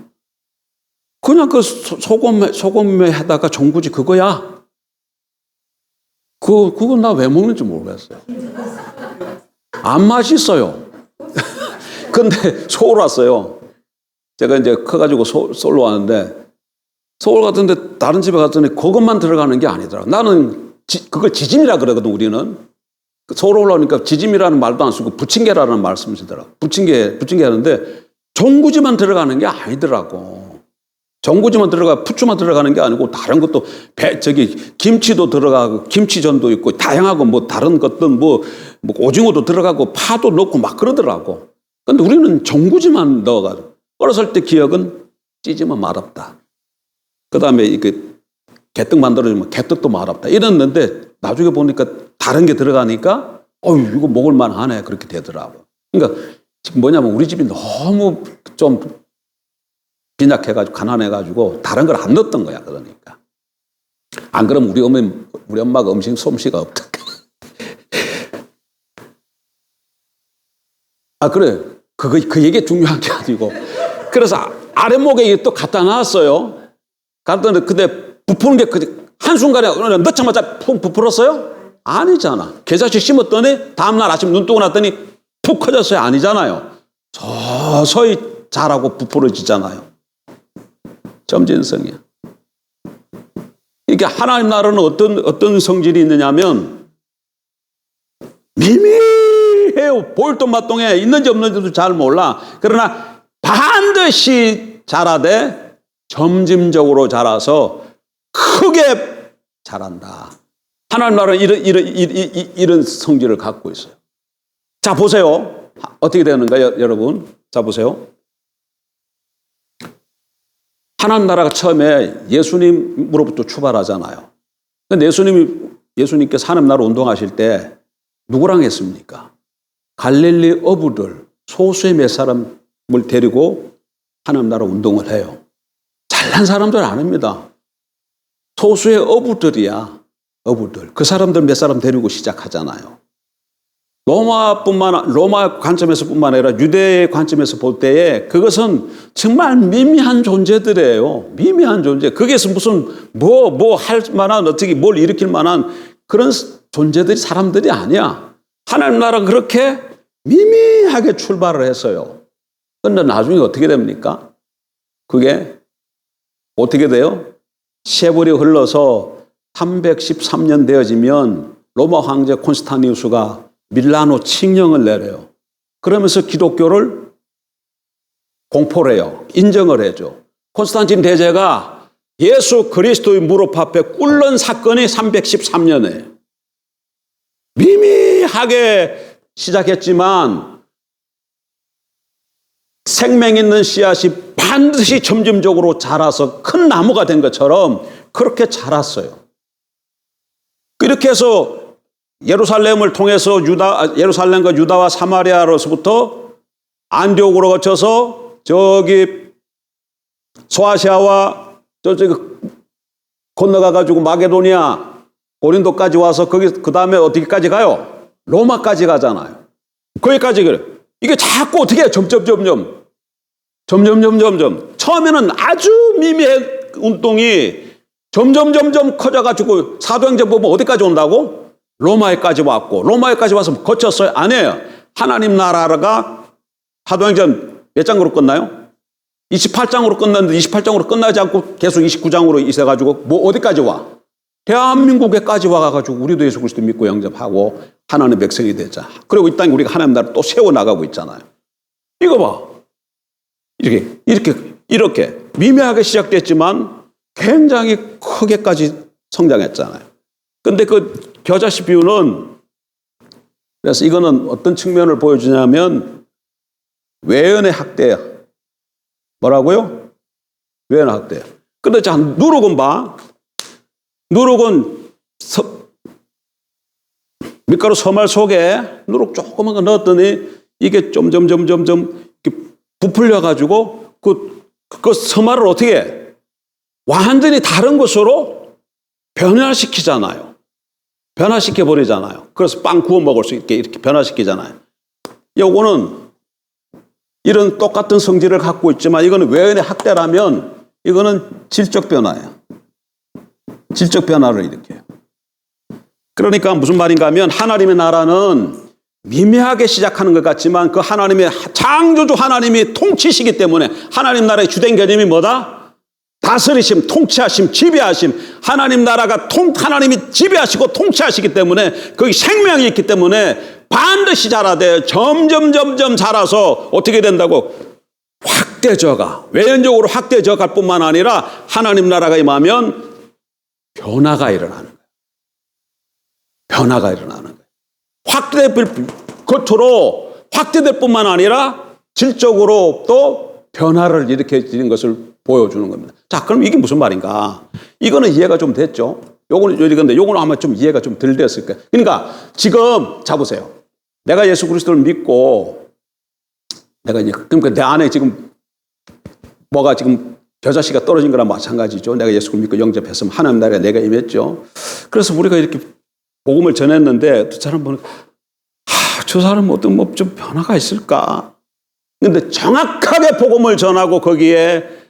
그냥 그 소금에 해다가 정구지 그거야. 그거 나 왜 먹는지 모르겠어요. 안 맛있어요. 근데 서울 왔어요. 제가 이제 커가지고 서울 왔는데 서울 같은데 다른 집에 갔더니 그것만 들어가는 게 아니더라. 나는 그걸 지짐이라 그러거든 우리는. 서울 올라오니까 지짐이라는 말도 안 쓰고 부침개라는 말씀을 쓰더라. 부침개 하는데 전구지만 들어가는 게 아니더라고. 전구지만 부추만 들어가는 게 아니고 다른 것도 김치도 들어가고 김치전도 있고 다양하고 뭐 다른 것들 뭐 오징어도 들어가고 파도 넣고 막 그러더라고. 근데 우리는 전구지만 넣어가지고 어렸을 때 기억은 찌지면 맛없다. 그 다음에 이게 개떡 만들어주면 개떡도 맛없다. 이랬는데 나중에 보니까 다른 게 들어가니까 이거 먹을만 하네. 그렇게 되더라고. 그러니까 지금 뭐냐면 우리 집이 너무 좀 빈약해가지고 가난해가지고 다른 걸 안 넣었던 거야. 그러니까. 안 그러면 우리 엄마가 음식 솜씨가 없다. 그래. 그 얘기 중요한 게 아니고. 그래서 아랫목에 또 갖다 놨어요. 근데 부푸는 게 한순간에 넣자마자 푹 부풀었어요? 아니잖아. 겨자씨 심었더니 다음날 아침 눈 뜨고 났더니 푹 커졌어요? 아니잖아요. 서서히 자라고 부풀어지잖아요. 점진성이야. 이게 하나님 나라는 어떤 성질이 있느냐면 미미해요. 보일 돈 맛동에 있는지 없는지도 잘 몰라. 그러나 반드시 자라되 점진적으로 자라서 크게 자란다. 하나님 나라는 이런 성질을 갖고 있어요. 자, 보세요. 어떻게 되는가요, 여러분? 자, 보세요. 하나님 나라가 처음에 예수님으로부터 출발하잖아요. 근데 예수님께서 하나님 나라 운동하실 때 누구랑 했습니까? 갈릴리 어부들, 소수의 몇 사람을 데리고 하나님 나라 운동을 해요. 잘난 사람들 아닙니다. 소수의 어부들이야. 어부들. 그 사람들 몇 사람 데리고 시작하잖아요. 로마 관점에서뿐만 아니라 유대의 관점에서 볼 때에 그것은 정말 미미한 존재들이에요. 미미한 존재. 거기에서 무슨 뭐 할 만한 어떻게 뭘 일으킬 만한 그런 존재들이 사람들이 아니야. 하나님 나라가 그렇게 미미하게 출발을 했어요. 그런데 나중에 어떻게 됩니까? 그게 어떻게 돼요? 세월이 흘러서 313년 되어지면 로마 황제 콘스탄티누스가 밀라노 칙령을 내려요. 그러면서 기독교를 공포를 해요. 인정을 해줘. 콘스탄틴 대제가 예수 그리스도의 무릎 앞에 꿇는 사건이 313년에 미미하게 시작했지만 생명 있는 씨앗이 반드시 점진적으로 자라서 큰 나무가 된 것처럼 그렇게 자랐어요. 그렇게 해서 예루살렘을 통해서 예루살렘과 유다와 사마리아로서부터 안디옥으로 거쳐서 저기 소아시아와 저기 건너가가지고 마게도니아, 고린도까지 와서 거기 그 다음에 어디까지 가요? 로마까지 가잖아요. 거기까지 그래. 이게 자꾸 어떻게 해요? 점점. 처음에는 아주 미미한 운동이 점점 커져가지고 사도행전 보면 어디까지 온다고? 로마에까지 왔고, 로마에까지 와서 거쳤어요? 아니에요. 하나님 나라가 사도행전 몇 장으로 끝나요? 28장으로 끝났는데 28장으로 끝나지 않고 계속 29장으로 있어가지고 뭐 어디까지 와? 대한민국에까지 와가지고 우리도 예수 그리스도 믿고 영접하고 하나님의 백성이 됐잖아. 그리고 이 땅에 우리가 하나님 나라를 또 세워나가고 있잖아요. 이거 봐. 이렇게 미미하게 시작됐지만 굉장히 크게까지 성장했잖아요. 근데 그 겨자씨 비유는 그래서 이거는 어떤 측면을 보여주냐면 외연의 학대야. 뭐라고요? 외연의 학대야. 근데 자, 누룩은 봐. 누룩은 밀가루 서말 속에 누룩 조그만 거 넣었더니 이게 점점 부풀려가지고 그 서말을 어떻게 해? 완전히 다른 것으로 변화시키잖아요. 변화시켜버리잖아요. 그래서 빵 구워 먹을 수 있게 이렇게 변화시키잖아요. 요거는 이런 똑같은 성질을 갖고 있지만 이거는 외연의 학대라면 이거는 질적 변화예요. 질적 변화를 일으켜요. 그러니까 무슨 말인가 하면 하나님의 나라는 미미하게 시작하는 것 같지만 그 하나님의 창조주 하나님이 통치시기 때문에 하나님 나라의 주된 개념이 뭐다? 다스리심, 통치하심, 지배하심. 하나님 나라가 하나님이 지배하시고 통치하시기 때문에 거기 생명이 있기 때문에 반드시 자라되 점점 자라서 어떻게 된다고? 확대져가. 외연적으로 확대져갈 뿐만 아니라 하나님 나라가 임하면 변화가 일어나는 거예요. 변화가 일어나는 거예요. 겉으로 확대될 뿐만 아니라 질적으로 또 변화를 일으키는 것을 보여주는 겁니다. 자, 그럼 이게 무슨 말인가? 이거는 이해가 좀 됐죠? 요거는 아마 좀 이해가 좀 덜 됐을 거예요. 그러니까 지금 잡으세요. 내가 예수 그리스도를 믿고 그러니까 내 안에 지금 뭐가 지금 겨자씨가 떨어진 거랑 마찬가지죠. 내가 예수를 믿고 영접했으면 하나님 나라에 내가 임했죠. 그래서 우리가 이렇게 복음을 전했는데 또 사람 보는 저 사람은 어떤 뭐 좀 변화가 있을까? 근데 정확하게 복음을 전하고 거기에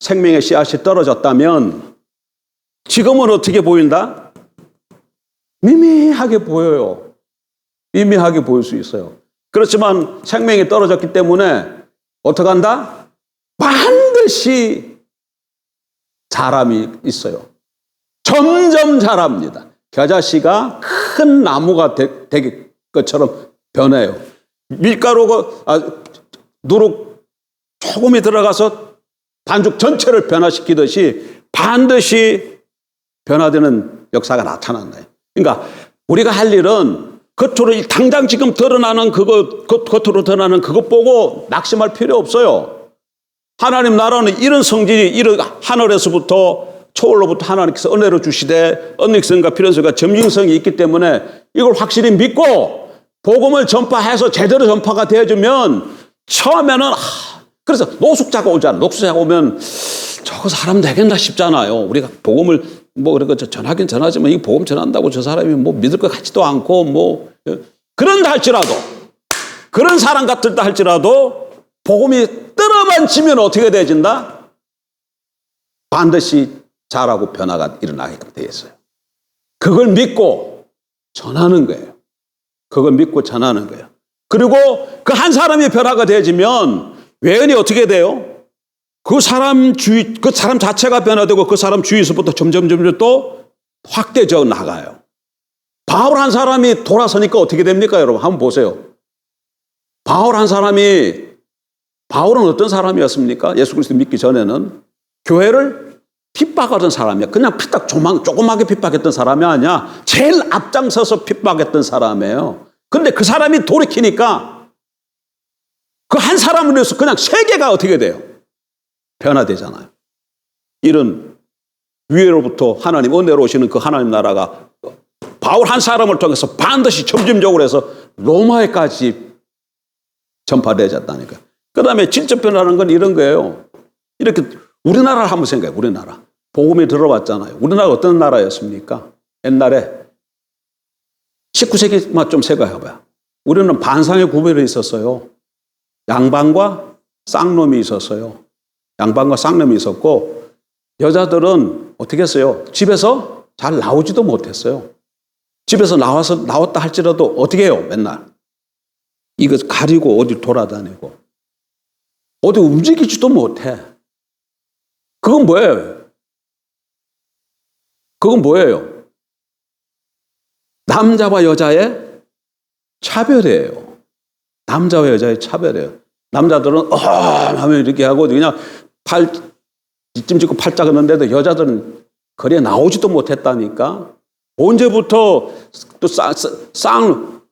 생명의 씨앗이 떨어졌다면 지금은 어떻게 보인다? 미미하게 보여요. 미미하게 보일 수 있어요. 그렇지만 생명이 떨어졌기 때문에 어떻게 한다? 반드시 자람이 있어요. 점점 자랍니다. 겨자씨가 큰 나무가 되기 것처럼 변해요. 밀가루가 누룩 조금이 들어가서 반죽 전체를 변화시키듯이 반드시 변화되는 역사가 나타난다. 그러니까 우리가 할 일은 겉으로 당장 지금 드러나는 겉으로 드러나는 그것 보고 낙심할 필요 없어요. 하나님 나라는 이런 성질이 이런 하늘에서부터 초월로부터 하나님께서 은혜로 주시되 언닉성과 필연성과 점징성이 있기 때문에 이걸 확실히 믿고 복음을 전파해서 제대로 전파가 되어주면 처음에는 그래서 노숙자가 오잖아. 노숙자가 오면 저거 사람 되겠나 싶잖아요. 우리가 복음을 뭐 그러니까 전하긴 전하지만 이 복음 전한다고 저 사람이 뭐 믿을 것 같지도 않고 뭐 그런다 할지라도 그런 사람 같을다 할지라도 복음이 떨어만 지면 어떻게 되어진다? 반드시 잘하고 변화가 일어나게끔 되어 있어요. 그걸 믿고 전하는 거예요. 그걸 믿고 전하는 거예요. 그리고 그 한 사람이 변화가 되어지면 외연이 어떻게 돼요? 그 사람 자체가 변화되고 그 사람 주위에서부터 점점 또 확대져 나가요. 바울 한 사람이 돌아서니까 어떻게 됩니까, 여러분? 한번 보세요. 바울은 어떤 사람이었습니까? 예수 그리스도 믿기 전에는 교회를 핍박하던 사람이야. 그냥 조그맣게 핍박했던 사람이 아니야. 제일 앞장서서 핍박했던 사람이에요. 근데 그 사람이 돌이키니까 그 한 사람을 위해서 그냥 세계가 어떻게 돼요? 변화되잖아요. 이런 위로부터 하나님 은혜로 오시는 그 하나님 나라가 바울 한 사람을 통해서 반드시 점진적으로 해서 로마에까지 전파되어졌다니까요. 그 다음에 질적 변화라는 건 이런 거예요. 이렇게 우리나라를 한번 생각해요. 우리나라. 복음이 들어왔잖아요. 우리나라가 어떤 나라였습니까? 옛날에 19세기만 좀 생각해봐요. 우리는 반상의 구별이 있었어요. 양반과 쌍놈이 있었어요. 양반과 쌍놈이 있었고 여자들은 어떻게 했어요? 집에서 잘 나오지도 못했어요. 집에서 나왔다 할지라도 어떻게 해요? 맨날 이거 가리고 어디 돌아다니고 어디 움직이지도 못해. 그건 뭐예요? 남자와 여자의 차별이에요. 남자와 여자의 차별이에요. 남자들은 하면 이렇게 하고 그냥 이쯤 짓고 팔짝 걷는데도 여자들은 거리에 나오지도 못했다니까. 언제부터 또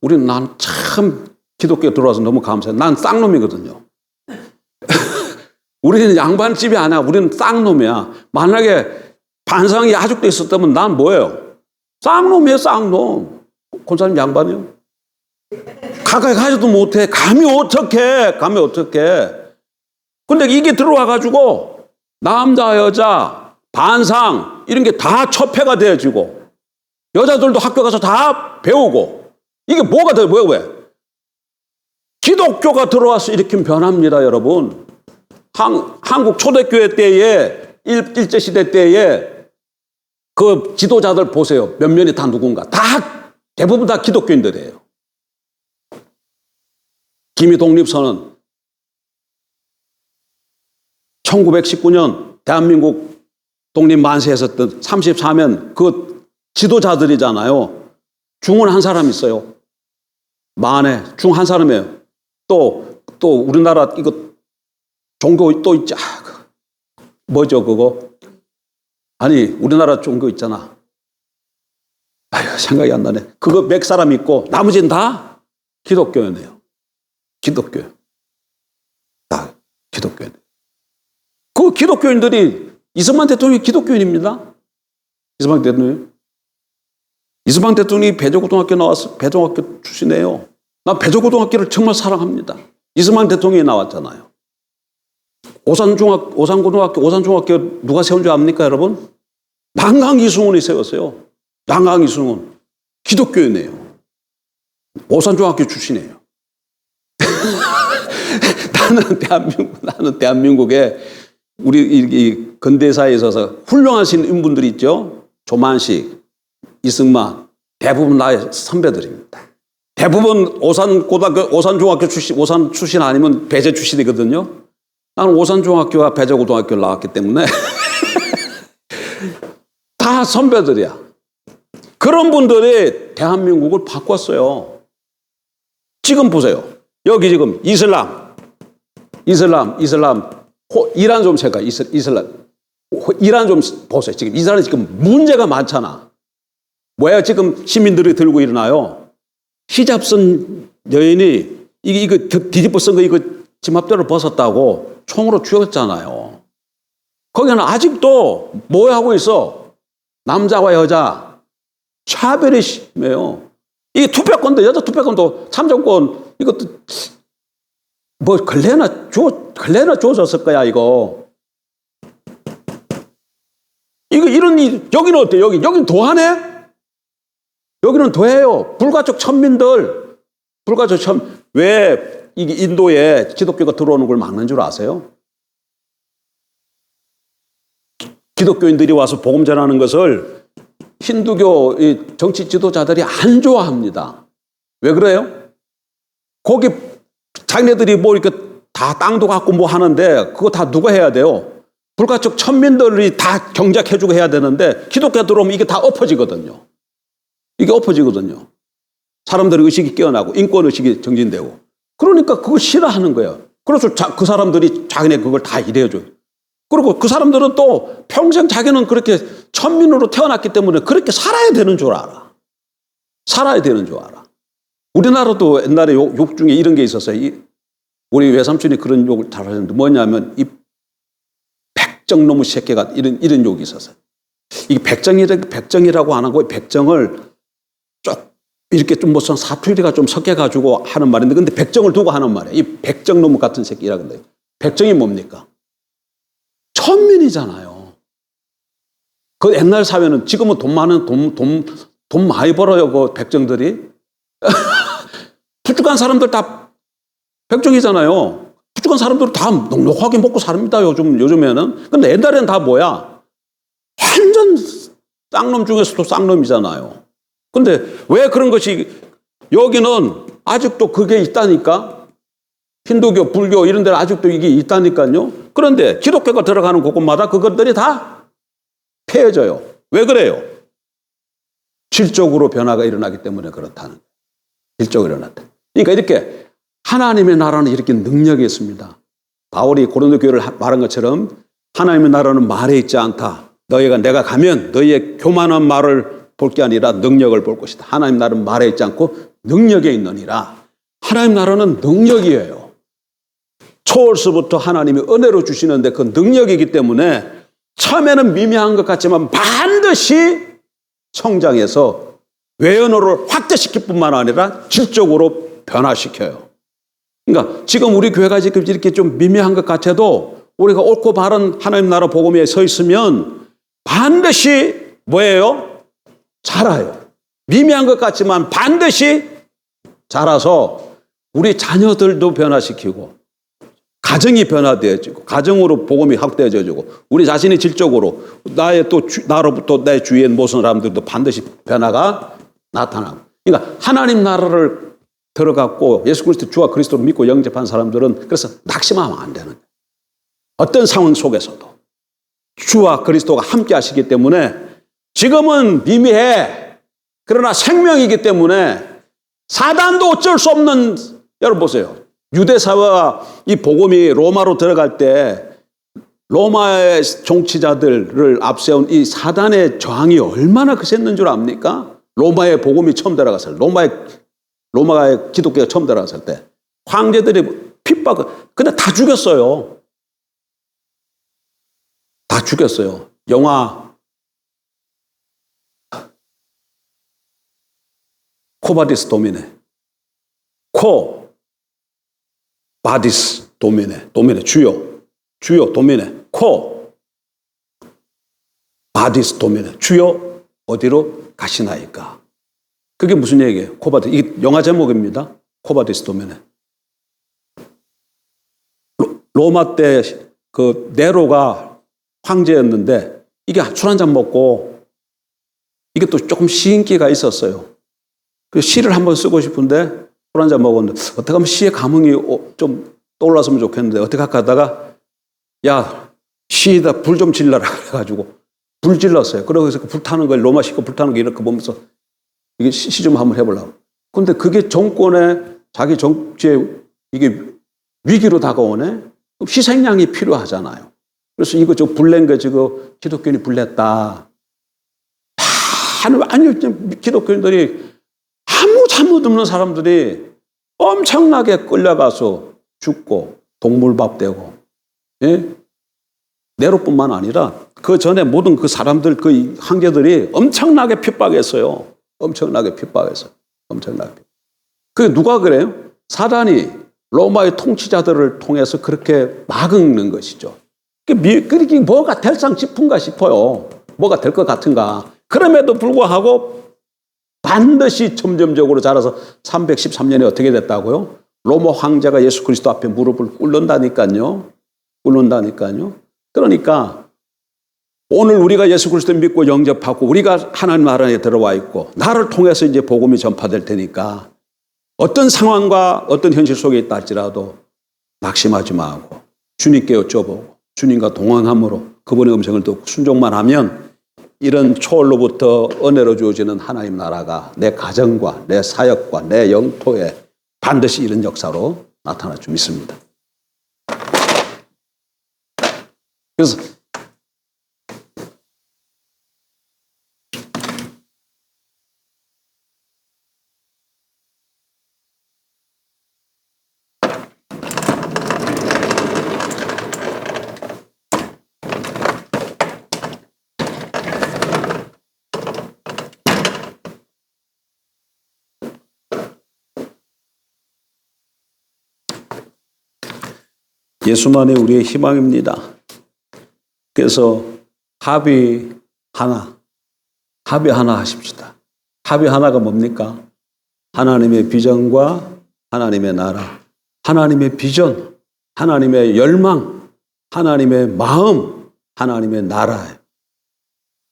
우리는 난 참 기독교에 들어와서 너무 감사해요. 난 쌍놈이거든요. 우리는 양반집이 아니야. 우리는 쌍놈이야. 만약에 반상이 아직도 있었다면 난 뭐예요? 쌍놈이에요, 쌍놈. 권사님 양반이요? 가까이 가지도 못해. 감히 어떡해. 근데 이게 들어와가지고 남자, 여자, 반상 이런 게 다 첩회가 되어지고 여자들도 학교 가서 다 배우고 이게 뭐가 돼요? 왜? 기독교가 들어와서 일으킨 변화입니다, 여러분. 한국 초대교회 때에 일제시대 때에 그 지도자들 보세요. 몇몇이 다 누군가. 대부분 다 기독교인들이에요. 기미 독립선언 1919년 대한민국 독립 만세했었던 34면 그 지도자들이잖아요. 중은 한 사람 있어요. 만에 중 한 사람이에요. 또 우리나라 이거 종교 또 있지. 뭐죠 그거? 아니 우리나라 종교 있잖아. 생각이 안 나네. 그거 몇 사람 있고 나머지는 다 기독교인이에요. 기독교. 다 기독교인. 그 기독교인들이 이승만 대통령이 기독교인입니다. 이승만 대통령이 배저고등학교 나와서 배저고등학교 출신이에요. 난 배저고등학교를 정말 사랑합니다. 이승만 대통령이 나왔잖아요. 오산고등학교, 오산중학교 누가 세운 줄 압니까, 여러분? 남강 이승훈이 세웠어요. 남강 이승훈. 기독교인이에요. 오산중학교 출신이에요. 나는 대한민국에 우리 이 근대사에 있어서 훌륭하신 인분들이 있죠. 조만식, 이승만, 대부분 나의 선배들입니다. 대부분 오산중학교 출신, 오산 출신 아니면 배재 출신이거든요. 나는 오산중학교와 배재고등학교를 나왔기 때문에 다 선배들이야. 그런 분들이 대한민국을 바꿨어요. 지금 보세요. 여기 지금 이슬람, 이란 좀 생각, 이란 좀 보세요. 지금 이란은 지금 문제가 많잖아. 뭐야 지금 시민들이 들고 일어나요. 히잡 쓴 여인이 이거 뒤집어 쓴 거 이거 지맙대로 벗었다고 총으로 죽였잖아요. 거기는 아직도 뭐 하고 있어? 남자와 여자 차별이 심해요. 이 투표권도 여자 투표권도 참정권 이것도 뭐 근래나 주어졌을 거야 이거. 이거 이런 일 여기는 어때? 여기는 더하네? 여기는 더해요. 불가촉 천민들 왜 이게 인도에 기독교가 들어오는 걸 막는 줄 아세요? 기독교인들이 와서 복음 전하는 것을 힌두교 정치 지도자들이 안 좋아합니다. 왜 그래요? 거기 자기네들이 뭐 이렇게 다 땅도 갖고 뭐 하는데 그거 다 누가 해야 돼요? 불가촉 천민들이 다 경작해주고 해야 되는데 기독교 들어오면 이게 다 엎어지거든요. 이게 엎어지거든요. 사람들의 의식이 깨어나고 인권의식이 정진되고 그러니까 그걸 싫어하는 거예요. 그래서 그 사람들이 자기네 그걸 다 일해줘요. 그리고 그 사람들은 또 평생 자기는 그렇게 천민으로 태어났기 때문에 그렇게 살아야 되는 줄 알아. 살아야 되는 줄 알아. 우리나라도 옛날에 욕 중에 이런 게 있었어요. 우리 외삼촌이 그런 욕을 잘 하셨는데 뭐냐면 이 백정놈의 새끼가 이런 욕이 있었어요. 이 백정이라고 안 하고 백정을 쭉 이렇게 좀 무슨 사투리가 좀 섞여가지고 하는 말인데 근데 백정을 두고 하는 말이에요. 이 백정놈 같은 새끼라 근데 백정이 뭡니까? 천민이잖아요. 그 옛날 사회는 지금은 돈 많이 벌어요. 그 백정들이. 부족한 사람들 다 백정이잖아요. 부족한 사람들 다 넉넉하게 먹고 삽니다. 요즘에는. 근데 옛날에는 다 뭐야? 완전 쌍놈 중에서도 쌍놈이잖아요. 근데 왜 그런 것이 여기는 아직도 그게 있다니까? 힌두교, 불교 이런 데는 아직도 이게 있다니까요. 그런데 기독교가 들어가는 곳곳마다 그것들이 다 폐해져요. 왜 그래요? 질적으로 변화가 일어나기 때문에 그렇다는 거예요. 질적으로 일어났다. 그러니까 이렇게 하나님의 나라는 이렇게 능력이 있습니다. 바울이 고린도 교회를 말한 것처럼 하나님의 나라는 말에 있지 않다. 내가 가면 너희의 교만한 말을 볼 게 아니라 능력을 볼 것이다. 하나님 나라는 말에 있지 않고 능력에 있느니라. 하나님 나라는 능력이에요. 초월서부터 하나님이 은혜로 주시는데 그 능력이기 때문에 처음에는 미미한 것 같지만 반드시 성장해서 외연어를 확대시킬 뿐만 아니라 질적으로 변화시켜요. 그러니까 지금 우리 교회가 지금 이렇게 좀 미미한 것 같아도 우리가 옳고 바른 하나님 나라 복음에 서 있으면 반드시 뭐예요? 자라요. 미미한 것 같지만 반드시 자라서 우리 자녀들도 변화시키고 가정이 변화되어지고 가정으로 복음이 확대해지고 우리 자신이 질적으로 나로부터 내 주위에 모든 사람들도 반드시 변화가 나타나고 그러니까 하나님 나라를 들어갔고 예수 그리스도 주와 그리스도를 믿고 영접한 사람들은 그래서 낙심하면 안 되는 거예요. 어떤 상황 속에서도 주와 그리스도가 함께 하시기 때문에 지금은 미미해. 그러나 생명이기 때문에 사단도 어쩔 수 없는 여러분 보세요. 유대사와 이 복음이 로마로 들어갈 때 로마의 정치자들을 앞세운 이 사단의 저항이 얼마나 거셌는 줄 압니까? 로마의 복음이 처음 들어갔을 때, 로마의 기독교가 처음 들어갔을 때 황제들이 핍박을 근데 다 죽였어요. 다 죽였어요. 영화 코바디스 도미네. 바디스 도미네. 주요 도미네. 바디스 도미네. 주요 어디로 가시나이까. 그게 무슨 얘기예요? 이게 영화 제목입니다. 코바디스 도미네. 로마 때 그 네로가 황제였는데 이게 술 한잔 먹고 이게 또 조금 시인기가 있었어요. 그 시를 한번 쓰고 싶은데 술 한잔 먹었는데 어떻게 하면 시의 감흥이 좀 떠올랐으면 좋겠는데 어떻게 할까 하다가 야 시에다 불 좀 질러라 그래가지고 불 질렀어요. 그래서 불타는 걸 로마식으로 불타는 거 이렇게 보면서 이게 시 좀 한번 해보려고. 근데 그게 정권에 자기 정치에 이게 위기로 다가오네. 희생양이 필요하잖아요. 그래서 이거 저 불낸 거 지금 기독교인이 불냈다. 아니 기독교인들이 아무 잘못 없는 사람들이 엄청나게 끌려가서 죽고 동물밥 되고 예? 네로뿐만 아니라 그 전에 모든 그 사람들, 그 황제들이 엄청나게 핍박했어요. 엄청나게 핍박했어요. 엄청나게. 그게 누가 그래요? 사단이 로마의 통치자들을 통해서 그렇게 막는 것이죠. 그게 뭐가 될상 싶은가 싶어요. 뭐가 될 것 같은가. 그럼에도 불구하고 반드시 점점적으로 자라서 313년에 어떻게 됐다고요? 로마 황제가 예수 그리스도 앞에 무릎을 꿇는다니까요. 꿇는다니까요. 그러니까 오늘 우리가 예수 그리스도를 믿고 영접하고 우리가 하나님 나라에 들어와 있고 나를 통해서 이제 복음이 전파될 테니까 어떤 상황과 어떤 현실 속에 있다 할지라도 낙심하지 말고 주님께 여쭤보고 주님과 동행함으로 그분의 음성을 듣고 순종만 하면 이런 초월로부터 은혜로 주어지는 하나님 나라가 내 가정과 내 사역과 내 영토에 반드시 이런 역사로 나타날 줄 믿습니다. 그래서 예수만이 우리의 희망입니다. 그래서 합의 하나 하십시다. 합의 하나가 뭡니까? 하나님의 비전과 하나님의 나라, 하나님의 비전, 하나님의 열망, 하나님의 마음, 하나님의 나라예요.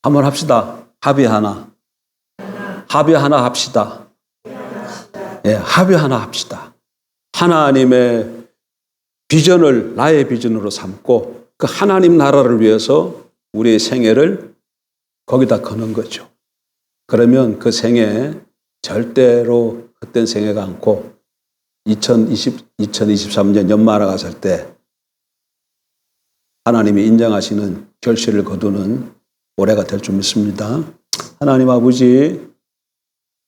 한번 합시다. 합의 하나 합시다. 예, 합의 하나 합시다. 하나님의 비전을 나의 비전으로 삼고 그 하나님 나라를 위해서 우리의 생애를 거기다 거는 거죠. 그러면 그 생애 절대로 헛된 생애가 않고 2023년 연말에 갔을 때 하나님이 인정하시는 결실을 거두는 올해가 될 줄 믿습니다. 하나님 아버지,